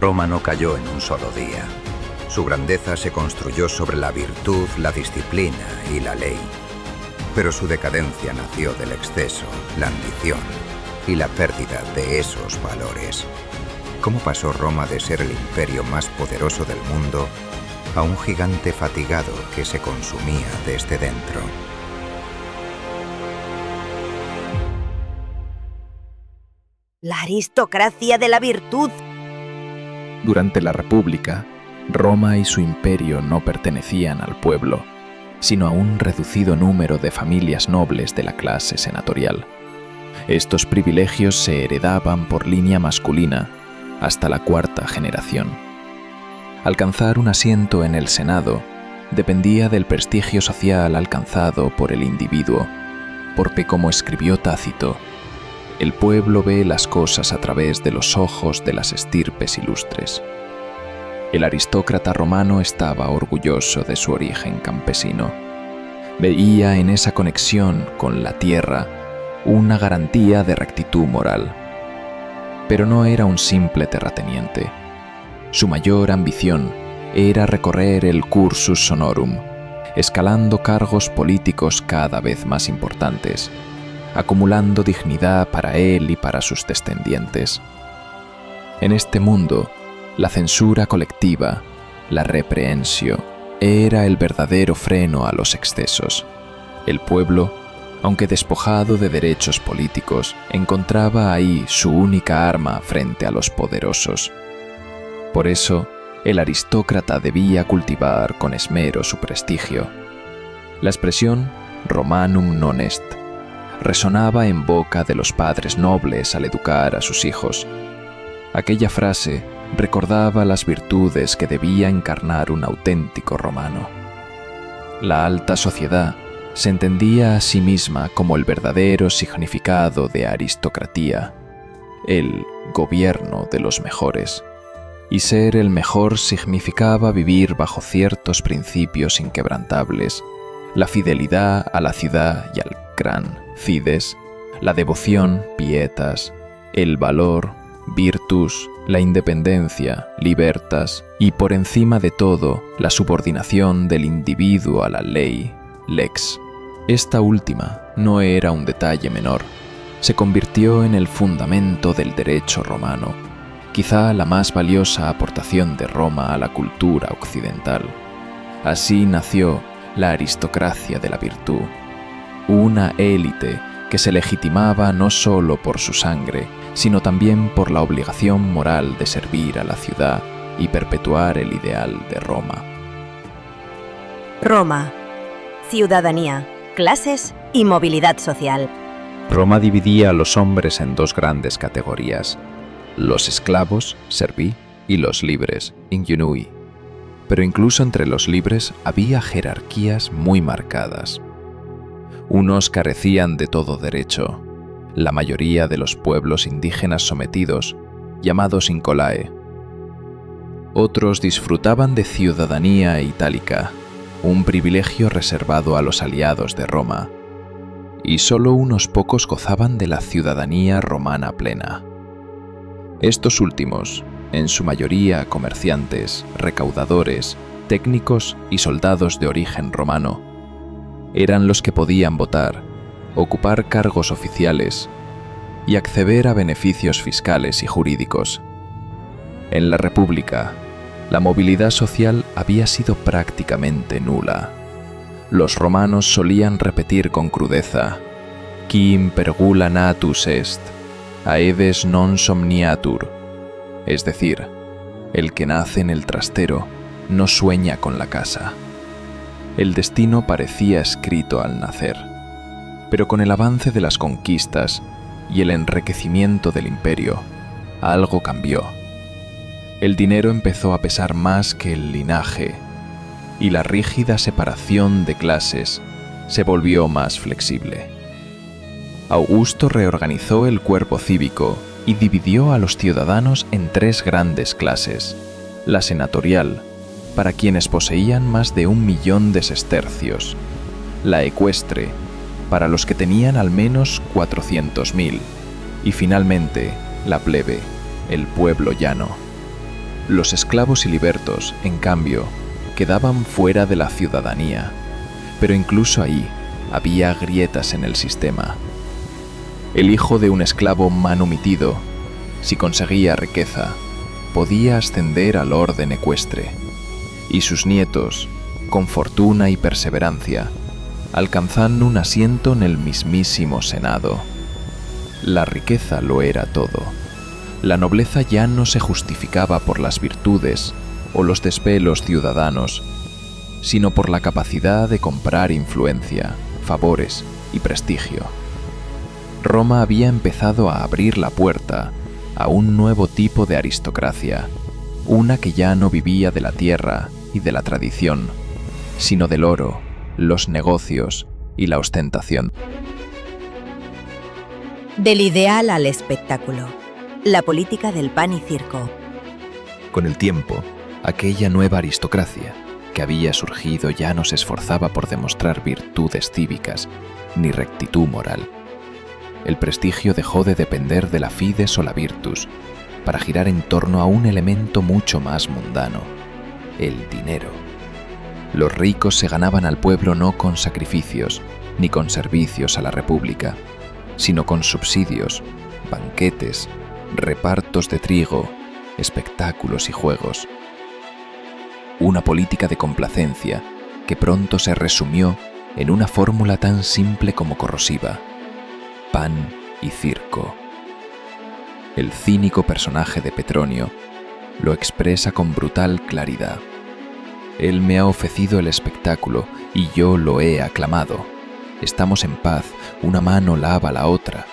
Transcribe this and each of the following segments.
Roma no cayó en un solo día. Su grandeza se construyó sobre la virtud, la disciplina y la ley. Pero su decadencia nació del exceso, la ambición y la pérdida de esos valores. ¿Cómo pasó Roma de ser el imperio más poderoso del mundo a un gigante fatigado que se consumía desde dentro? La aristocracia de la virtud. Durante la República, Roma y su imperio no pertenecían al pueblo, sino a un reducido número de familias nobles de la clase senatorial. Estos privilegios se heredaban por línea masculina hasta la cuarta generación. Alcanzar un asiento en el Senado dependía del prestigio social alcanzado por el individuo, porque, como escribió Tácito, el pueblo ve las cosas a través de los ojos de las estirpes ilustres. El aristócrata romano estaba orgulloso de su origen campesino. Veía en esa conexión con la tierra una garantía de rectitud moral. Pero no era un simple terrateniente. Su mayor ambición era recorrer el cursus honorum, escalando cargos políticos cada vez más importantes, acumulando dignidad para él y para sus descendientes. En este mundo, la censura colectiva, la reprehensio, era el verdadero freno a los excesos. El pueblo, aunque despojado de derechos políticos, encontraba ahí su única arma frente a los poderosos. Por eso, el aristócrata debía cultivar con esmero su prestigio. La expresión Romanum non est resonaba en boca de los padres nobles al educar a sus hijos. Aquella frase recordaba las virtudes que debía encarnar un auténtico romano. La alta sociedad se entendía a sí misma como el verdadero significado de aristocratía, el gobierno de los mejores. Y ser el mejor significaba vivir bajo ciertos principios inquebrantables, la fidelidad a la ciudad y al gran fides, la devoción, pietas, el valor, virtus, la independencia, libertas, y por encima de todo, la subordinación del individuo a la ley, lex. Esta última no era un detalle menor. Se convirtió en el fundamento del derecho romano, quizá la más valiosa aportación de Roma a la cultura occidental. Así nació la aristocracia de la virtud, una élite que se legitimaba no solo por su sangre, sino también por la obligación moral de servir a la ciudad y perpetuar el ideal de Roma. Roma. Ciudadanía, clases y movilidad social. Roma dividía a los hombres en dos grandes categorías: los esclavos, servi, y los libres, ingenui. Pero incluso entre los libres había jerarquías muy marcadas. Unos carecían de todo derecho. La mayoría de los pueblos indígenas sometidos, llamados incolae. Otros disfrutaban de ciudadanía itálica, un privilegio reservado a los aliados de Roma, y solo unos pocos gozaban de la ciudadanía romana plena. Estos últimos, en su mayoría comerciantes, recaudadores, técnicos y soldados de origen romano, eran los que podían votar, ocupar cargos oficiales y acceder a beneficios fiscales y jurídicos. En la República, la movilidad social había sido prácticamente nula. Los romanos solían repetir con crudeza: «Qui in pergula natus est, aedes non somniatur», es decir, el que nace en el trastero no sueña con la casa. El destino parecía escrito al nacer. Pero con el avance de las conquistas y el enriquecimiento del imperio, algo cambió. El dinero empezó a pesar más que el linaje, y la rígida separación de clases se volvió más flexible. Augusto reorganizó el cuerpo cívico y dividió a los ciudadanos en tres grandes clases: la senatorial, para quienes poseían más de 1 millón de sestercios; la ecuestre, para los que tenían al menos 400.000, y finalmente la plebe, el pueblo llano. Los esclavos y libertos, en cambio, quedaban fuera de la ciudadanía, pero incluso ahí había grietas en el sistema. El hijo de un esclavo manumitido, si conseguía riqueza, podía ascender al orden ecuestre, y sus nietos, con fortuna y perseverancia, alcanzando un asiento en el mismísimo Senado. La riqueza lo era todo. La nobleza ya no se justificaba por las virtudes o los desvelos ciudadanos, sino por la capacidad de comprar influencia, favores y prestigio. Roma había empezado a abrir la puerta a un nuevo tipo de aristocracia, una que ya no vivía de la tierra y de la tradición, sino del oro, los negocios y la ostentación. Del ideal al espectáculo. La política del pan y circo. Con el tiempo, aquella nueva aristocracia que había surgido ya no se esforzaba por demostrar virtudes cívicas ni rectitud moral. El prestigio dejó de depender de la fides o la virtus para girar en torno a un elemento mucho más mundano, el dinero. Los ricos se ganaban al pueblo no con sacrificios ni con servicios a la república, sino con subsidios, banquetes, repartos de trigo, espectáculos y juegos. Una política de complacencia que pronto se resumió en una fórmula tan simple como corrosiva: pan y circo. El cínico personaje de Petronio lo expresa con brutal claridad. Él me ha ofrecido el espectáculo y yo lo he aclamado. Estamos en paz, una mano lava la otra.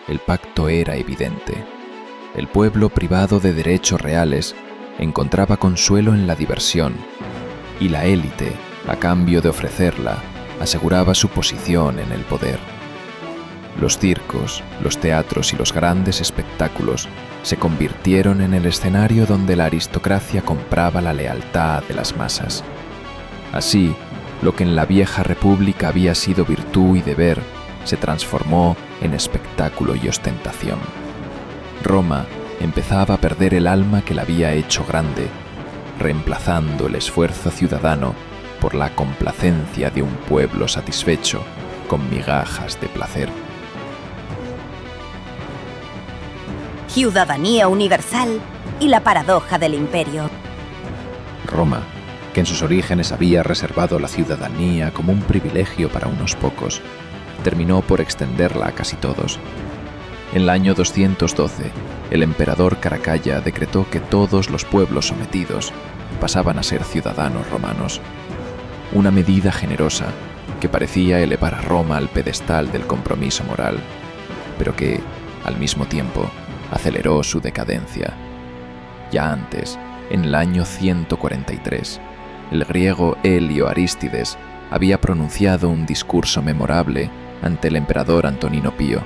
El pacto era evidente. El pueblo, privado de derechos reales, encontraba consuelo en la diversión, y la élite, a cambio de ofrecerla, aseguraba su posición en el poder. Los circos, los teatros y los grandes espectáculos se convirtieron en el escenario donde la aristocracia compraba la lealtad de las masas. Así, lo que en la vieja república había sido virtud y deber se transformó en espectáculo y ostentación. Roma empezaba a perder el alma que la había hecho grande, reemplazando el esfuerzo ciudadano por la complacencia de un pueblo satisfecho con migajas de placer. Ciudadanía universal y la paradoja del imperio. Roma, que en sus orígenes había reservado la ciudadanía como un privilegio para unos pocos, terminó por extenderla a casi todos. En el año 212, el emperador Caracalla decretó que todos los pueblos sometidos pasaban a ser ciudadanos romanos. Una medida generosa que parecía elevar a Roma al pedestal del compromiso moral, pero que, al mismo tiempo, aceleró su decadencia. Ya antes, en el año 143, el griego Helio Arístides había pronunciado un discurso memorable ante el emperador Antonino Pío.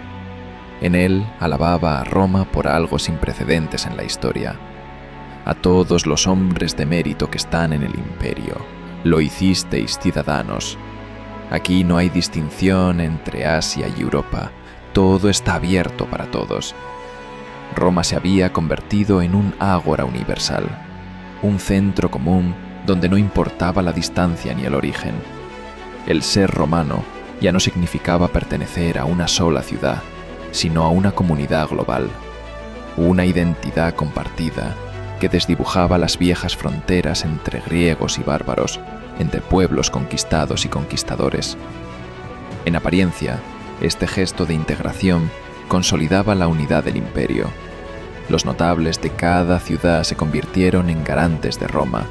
En él alababa a Roma por algo sin precedentes en la historia. A todos los hombres de mérito que están en el imperio, lo hicisteis ciudadanos. Aquí no hay distinción entre Asia y Europa, todo está abierto para todos. Roma se había convertido en un ágora universal, un centro común donde no importaba la distancia ni el origen. El ser romano ya no significaba pertenecer a una sola ciudad, sino a una comunidad global, una identidad compartida que desdibujaba las viejas fronteras entre griegos y bárbaros, entre pueblos conquistados y conquistadores. En apariencia, este gesto de integración consolidaba la unidad del imperio. Los notables de cada ciudad se convirtieron en garantes de Roma,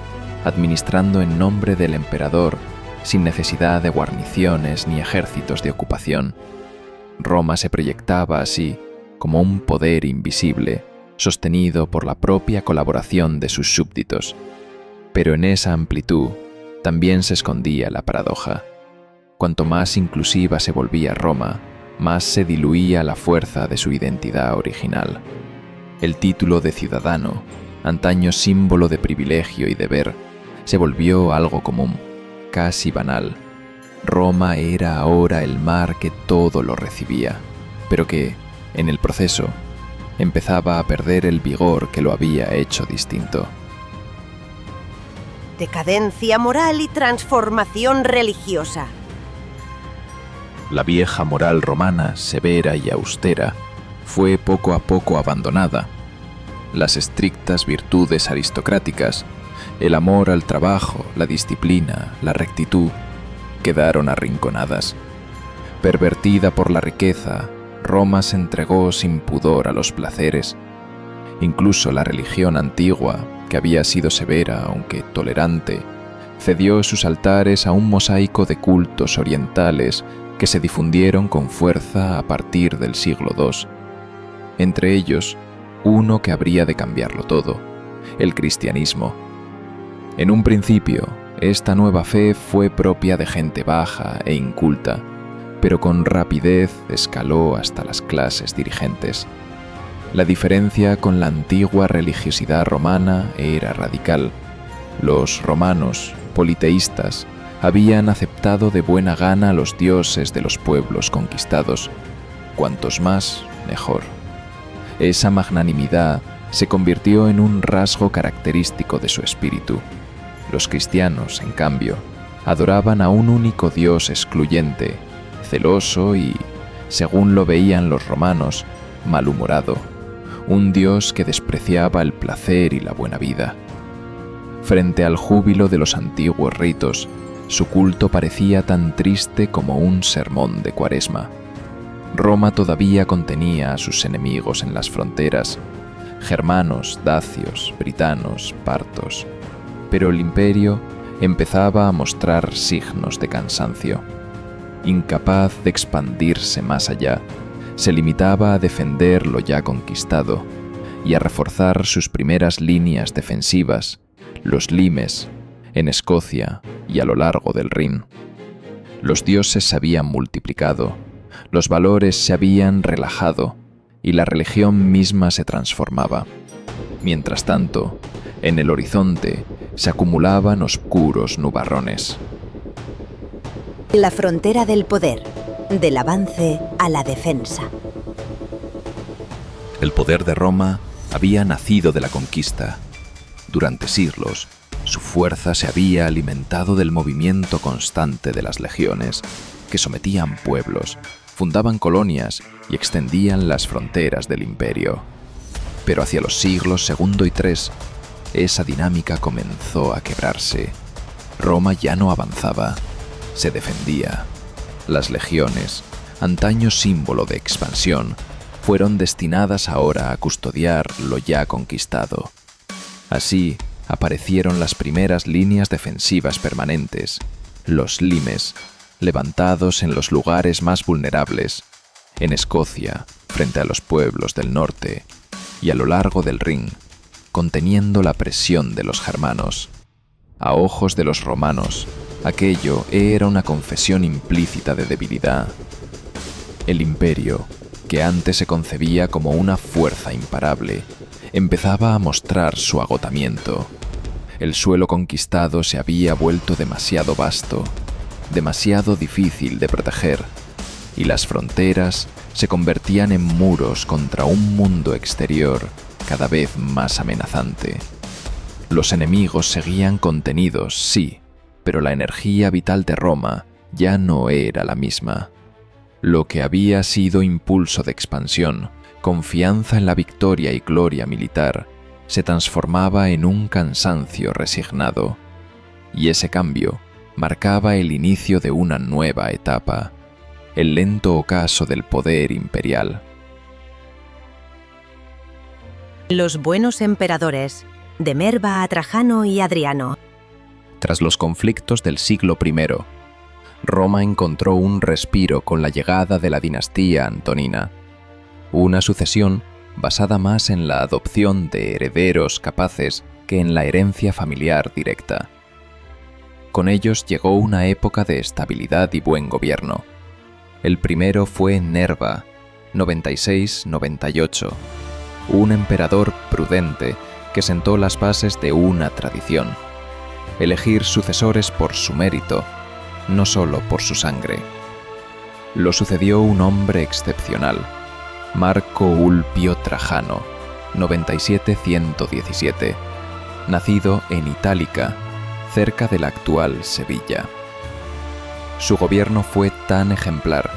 administrando en nombre del emperador sin necesidad de guarniciones ni ejércitos de ocupación. Roma se proyectaba así como un poder invisible, sostenido por la propia colaboración de sus súbditos. Pero en esa amplitud también se escondía la paradoja. Cuanto más inclusiva se volvía Roma, más se diluía la fuerza de su identidad original. El título de ciudadano, antaño símbolo de privilegio y deber, se volvió algo común, casi banal. Roma era ahora el mar que todo lo recibía, pero que, en el proceso, empezaba a perder el vigor que lo había hecho distinto. decadencia moral y transformación religiosa. La vieja moral romana, severa y austera, fue poco a poco abandonada. Las estrictas virtudes aristocráticas, el amor al trabajo, la disciplina, la rectitud, quedaron arrinconadas. Pervertida por la riqueza, Roma se entregó sin pudor a los placeres. Incluso la religión antigua, que había sido severa aunque tolerante, cedió sus altares a un mosaico de cultos orientales que se difundieron con fuerza a partir del siglo II. Entre ellos, uno que habría de cambiarlo todo, el cristianismo. En un principio, esta nueva fe fue propia de gente baja e inculta, pero con rapidez escaló hasta las clases dirigentes. La diferencia con la antigua religiosidad romana era radical. Los romanos, politeístas, habían aceptado de buena gana los dioses de los pueblos conquistados. Cuantos más, mejor. Esa magnanimidad se convirtió en un rasgo característico de su espíritu. Los cristianos, en cambio, adoraban a un único dios excluyente, celoso y, según lo veían los romanos, malhumorado, un dios que despreciaba el placer y la buena vida. Frente al júbilo de los antiguos ritos, su culto parecía tan triste como un sermón de Cuaresma. Roma todavía contenía a sus enemigos en las fronteras, germanos, dacios, britanos, partos, pero el imperio empezaba a mostrar signos de cansancio. Incapaz de expandirse más allá, se limitaba a defender lo ya conquistado y a reforzar sus primeras líneas defensivas, los limes, en Escocia y a lo largo del Rin. Los dioses se habían multiplicado, los valores se habían relajado y la religión misma se transformaba. Mientras tanto, en el horizonte se acumulaban oscuros nubarrones. La frontera del poder, del avance a la defensa. El poder de Roma había nacido de la conquista. Durante siglos, su fuerza se había alimentado del movimiento constante de las legiones, que sometían pueblos, fundaban colonias y extendían las fronteras del imperio. Pero hacia los siglos II y III, esa dinámica comenzó a quebrarse. Roma ya no avanzaba, se defendía. Las legiones, antaño símbolo de expansión, fueron destinadas ahora a custodiar lo ya conquistado. Así aparecieron las primeras líneas defensivas permanentes, los limes, levantados en los lugares más vulnerables, en Escocia, frente a los pueblos del norte, y a lo largo del Rin, conteniendo la presión de los germanos. A ojos de los romanos, aquello era una confesión implícita de debilidad. El imperio, que antes se concebía como una fuerza imparable, empezaba a mostrar su agotamiento. El suelo conquistado se había vuelto demasiado vasto, demasiado difícil de proteger, y las fronteras se convertían en muros contra un mundo exterior cada vez más amenazante. Los enemigos seguían contenidos, sí, pero la energía vital de Roma ya no era la misma. Lo que había sido impulso de expansión, confianza en la victoria y gloria militar, se transformaba en un cansancio resignado. Y ese cambio marcaba el inicio de una nueva etapa, el lento ocaso del poder imperial. Los buenos emperadores, de Nerva a Trajano y Adriano. Tras los conflictos del siglo I, Roma encontró un respiro con la llegada de la dinastía antonina, una sucesión basada más en la adopción de herederos capaces que en la herencia familiar directa. Con ellos llegó una época de estabilidad y buen gobierno. El primero fue Nerva, 96-98, un emperador prudente que sentó las bases de una tradición: elegir sucesores por su mérito, no solo por su sangre. Lo sucedió un hombre excepcional, Marco Ulpio Trajano, 97-117, nacido en Itálica, cerca de la actual Sevilla. Su gobierno fue tan ejemplar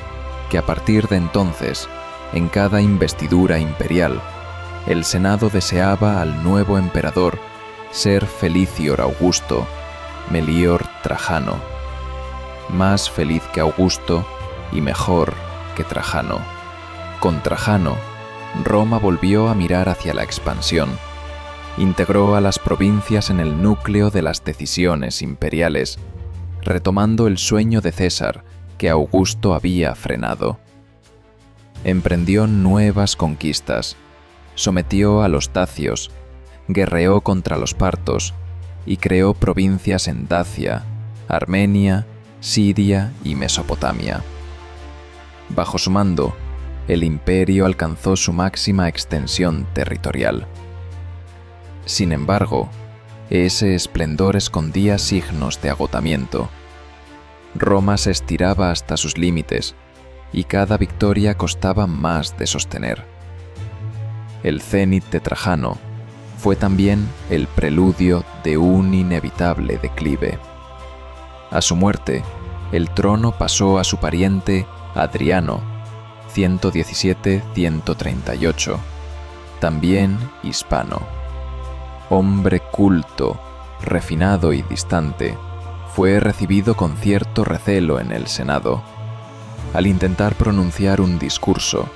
que a partir de entonces, en cada investidura imperial, el Senado deseaba al nuevo emperador ser Felicior Augusto, Melior Trajano. Más feliz que Augusto y mejor que Trajano. Con Trajano, Roma volvió a mirar hacia la expansión. Integró a las provincias en el núcleo de las decisiones imperiales, retomando el sueño de César que Augusto había frenado. Emprendió nuevas conquistas, sometió a los dacios, guerreó contra los partos y creó provincias en Dacia, Armenia, Siria y Mesopotamia. Bajo su mando, el imperio alcanzó su máxima extensión territorial. Sin embargo, ese esplendor escondía signos de agotamiento. Roma se estiraba hasta sus límites y cada victoria costaba más de sostener. El cénit de Trajano fue también el preludio de un inevitable declive. A su muerte, el trono pasó a su pariente Adriano, 117-138, también hispano. Hombre culto, refinado y distante, fue recibido con cierto recelo en el Senado. Al intentar pronunciar un discurso,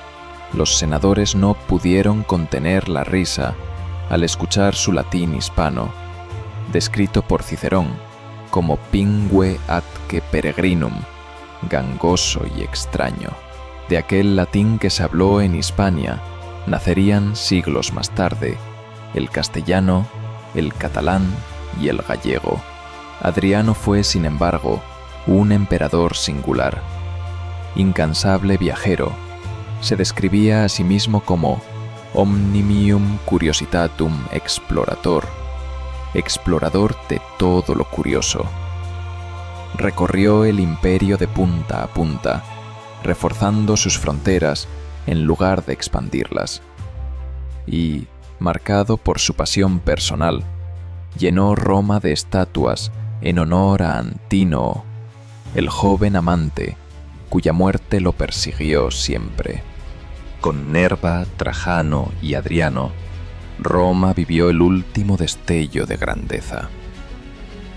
los senadores no pudieron contener la risa al escuchar su latín hispano, descrito por Cicerón como pingue atque peregrinum, gangoso y extraño. De aquel latín que se habló en Hispania, nacerían siglos más tarde el castellano, el catalán y el gallego. Adriano fue, sin embargo, un emperador singular. Incansable viajero, se describía a sí mismo como omnimium curiositatum explorator, explorador de todo lo curioso. Recorrió el imperio de punta a punta, reforzando sus fronteras en lugar de expandirlas. Y, marcado por su pasión personal, llenó Roma de estatuas en honor a Antínoo, el joven amante cuya muerte lo persiguió siempre. Con Nerva, Trajano y Adriano, Roma vivió el último destello de grandeza.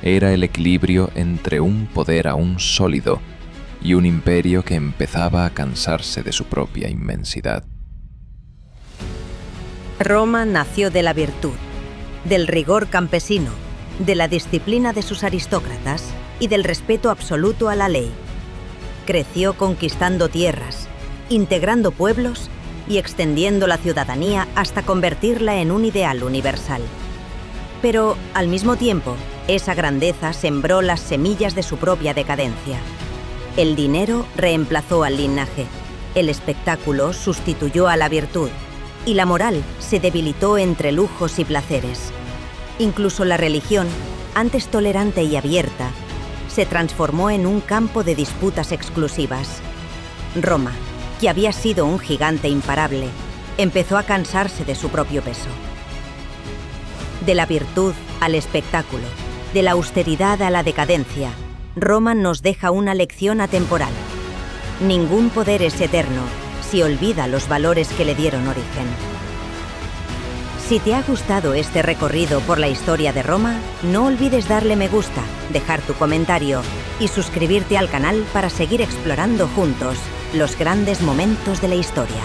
Era el equilibrio entre un poder aún sólido y un imperio que empezaba a cansarse de su propia inmensidad. Roma nació de la virtud, del rigor campesino, de la disciplina de sus aristócratas y del respeto absoluto a la ley. Creció conquistando tierras, integrando pueblos y extendiendo la ciudadanía hasta convertirla en un ideal universal. Pero, al mismo tiempo, esa grandeza sembró las semillas de su propia decadencia. El dinero reemplazó al linaje, el espectáculo sustituyó a la virtud y la moral se debilitó entre lujos y placeres. Incluso la religión, antes tolerante y abierta, se transformó en un campo de disputas exclusivas. Roma, que había sido un gigante imparable, empezó a cansarse de su propio peso. De la virtud al espectáculo, de la austeridad a la decadencia, Roma nos deja una lección atemporal. Ningún poder es eterno si olvida los valores que le dieron origen. Si te ha gustado este recorrido por la historia de Roma, no olvides darle me gusta, dejar tu comentario y suscribirte al canal para seguir explorando juntos los grandes momentos de la historia.